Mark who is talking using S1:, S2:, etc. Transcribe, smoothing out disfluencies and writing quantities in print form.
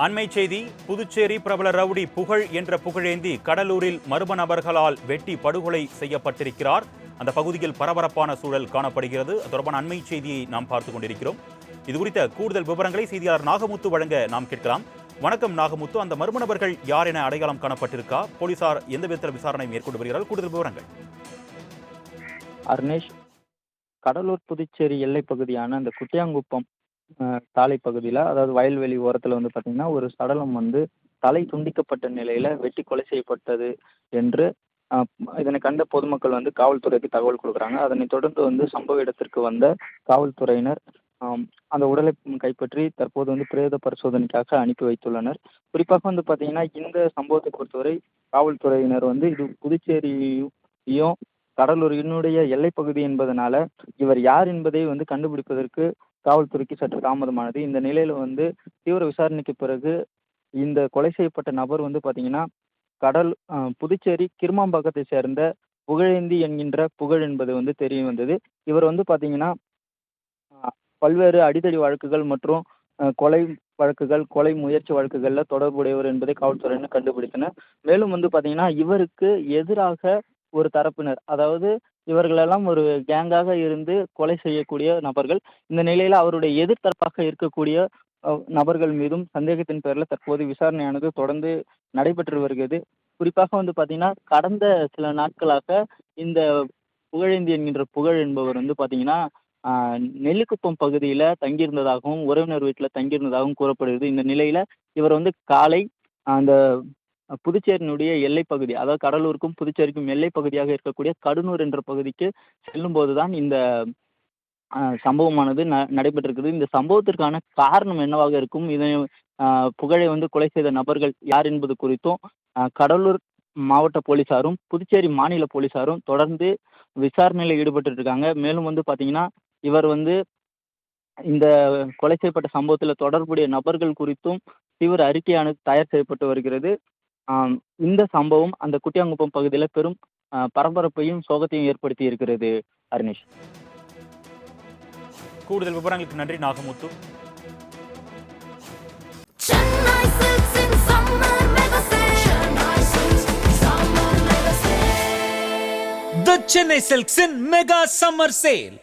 S1: அண்மை செய்தி. புதுச்சேரி பிரபல ரவுடி புகழ் என்ற புகழேந்தி கடலூரில் மர்ம நபர்களால் வெட்டி படுகொலை செய்யப்பட்டிருக்கிறார். அந்த பகுதியில் பரபரப்பான சூழல் காணப்படுகிறது. தொடர்பான அண்மை செய்தியை நாம் பார்த்துக் கொண்டிருக்கிறோம். இது குறித்த கூடுதல் விவரங்களை செய்தியாளர் நாகமுத்து வழங்க நாம் கேட்கலாம். வணக்கம் நாகமுத்து, அந்த மர்ம நபர்கள் யார் என அடையாளம் காணப்பட்டிருக்கா? போலீசார் எந்த விதத்தில் விசாரணை மேற்கொண்டு வருகிறார்கள்? கூடுதல் விவரங்கள்.
S2: அர்னேஷ், கடலூர் புதுச்சேரி எல்லை பகுதியான அந்த குட்டியாங்குப்பம் சாலை பகுதியில், அதாவது வயல்வெளி ஓரத்தில் பார்த்தீங்கன்னா ஒரு சடலம் தலை துண்டிக்கப்பட்ட நிலையில வெட்டி கொலை செய்யப்பட்டது என்று இதனை கண்ட பொதுமக்கள் காவல்துறைக்கு தகவல் கொடுக்குறாங்க. அதனைத் தொடர்ந்து சம்பவ இடத்திற்கு வந்த காவல்துறையினர் அந்த உடலை கைப்பற்றி தற்போது பிரேத பரிசோதனைக்காக அனுப்பி வைத்துள்ளனர். குறிப்பாக பார்த்தீங்கன்னா இந்த சம்பவத்தை பொறுத்தவரை காவல்துறையினர் இது புதுச்சேரியும் கடலூரினுடைய எல்லைப்பகுதி என்பதனால இவர் யார் என்பதை கண்டுபிடிப்பதற்கு காவல்துறைக்கு சற்று தாமதமானது. இந்த நிலையில தீவிர விசாரணைக்கு பிறகு இந்த கொலை செய்யப்பட்ட நபர் பார்த்தீங்கன்னா புதுச்சேரி கிருமாம்பாக்கத்தை சேர்ந்த புகழேந்தி என்கின்ற புகழ் என்பது தெரிய வந்தது. இவர் பார்த்தீங்கன்னா பல்வேறு அடிதடி வழக்குகள் மற்றும் கொலை வழக்குகள், கொலை முயற்சி வழக்குகளில் தொடர்புடையவர் என்பதை காவல்துறையினர் கண்டுபிடித்தனர். மேலும் பார்த்தீங்கன்னா இவருக்கு எதிராக ஒரு தரப்பினர், அதாவது இவர்களெல்லாம் ஒரு கேங்காக இருந்து கொலை செய்யக்கூடிய நபர்கள். இந்த நிலையில அவருடைய எதிர்த்தரப்பாக இருக்கக்கூடிய நபர்கள் மீதும் சந்தேகத்தின் பேரில் தற்போது விசாரணையானது தொடர்ந்து நடைபெற்று வருகிறது. குறிப்பாக பார்த்தீங்கன்னா கடந்த சில நாட்களாக இந்த புகழேந்தி என்கின்ற புகழ் என்பவர் பார்த்தீங்கன்னா நெல்லிக்குப்பம் பகுதியில் தங்கியிருந்ததாகவும் உறவினர் வீட்டில் தங்கியிருந்ததாகவும் கூறப்படுகிறது. இந்த நிலையில இவர் காலை அந்த புதுச்சேரியினுடைய எல்லைப்பகுதி, அதாவது கடலூருக்கும் புதுச்சேரிக்கும் எல்லை பகுதியாக இருக்கக்கூடிய கடுனூர் என்ற பகுதிக்கு செல்லும் போதுதான் இந்த சம்பவமானது நடைபெற்றிருக்குது. இந்த சம்பவத்திற்கான காரணம் என்னவாக இருக்கும், இதை புகழை கொலை செய்த நபர்கள் யார் என்பது குறித்தும் கடலூர் மாவட்ட போலீசாரும் புதுச்சேரி மாநில போலீசாரும் தொடர்ந்து விசாரணையில் ஈடுபட்டு இருக்காங்க. மேலும் பார்த்தீங்கன்னா இவர் இந்த கொலை செய்யப்பட்ட சம்பவத்தில் தொடர்புடைய நபர்கள் குறித்தும் தீவிர அறிக்கையானது தயார் செய்யப்பட்டு வருகிறது. இந்த சம்பவம் அந்த குட்டியாங்குப்பம் பகுதியில் பெரும் பரபரப்பையும் சோகத்தையும் ஏற்படுத்தி இருக்கிறது. அர்னேஷ்,
S1: கூடுதல் விவரங்களுக்கு நன்றி Nagamuthu.
S3: The Chennai Silks in Mega Summer Sale.